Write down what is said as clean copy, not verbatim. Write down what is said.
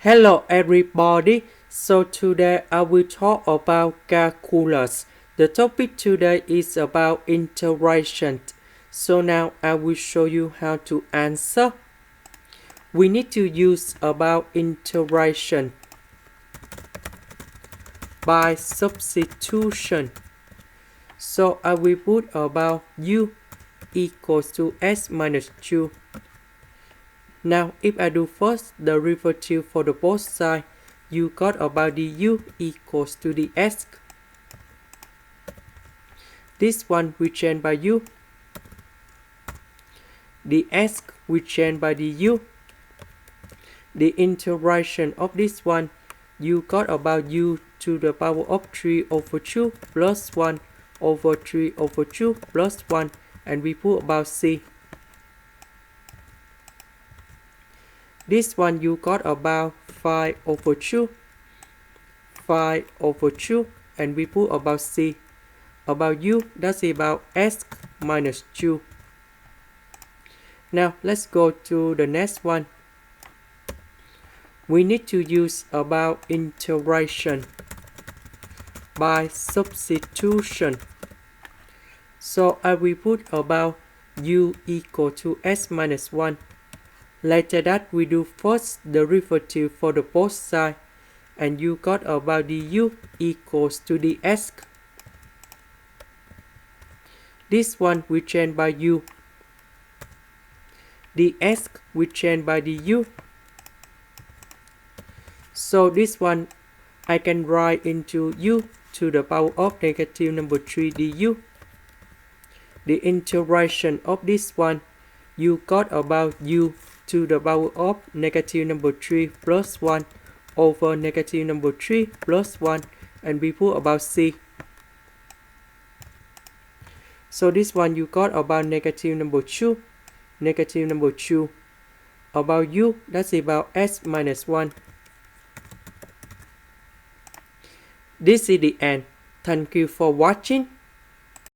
Hello everybody, so today I will talk about calculus. The topic today is about integration. So now I will show you how to answer. We need to use about integration by substitution. So I will put about u equals to s minus 2. Now, if I do first the derivative for the both sides, you got about the u equals to the s. This one we change by u. The s we change by the u. The integration of this one, you got about u to the power of 3 over 2 plus 1 over 3 over 2 plus 1, and we put about c. This one you got about 5 over 2, 5 over 2, and we put about c. About u, that's about s minus 2. Now let's go to the next one. We need to use about integration by substitution. So I will put about u equal to s minus 1. Later that we do first the derivative for the both sides, and you got about the u equals to the s. This one we change by u. The s we change by the u. So this one I can write into u to the power of negative number 3 du. The integration of this one, you got about u to the power of negative number 3 plus 1 over negative number 3 plus 1, and we put about c. So this one you got about negative number 2, negative number 2. About u, that's about s minus 1. This is the end. Thank you for watching.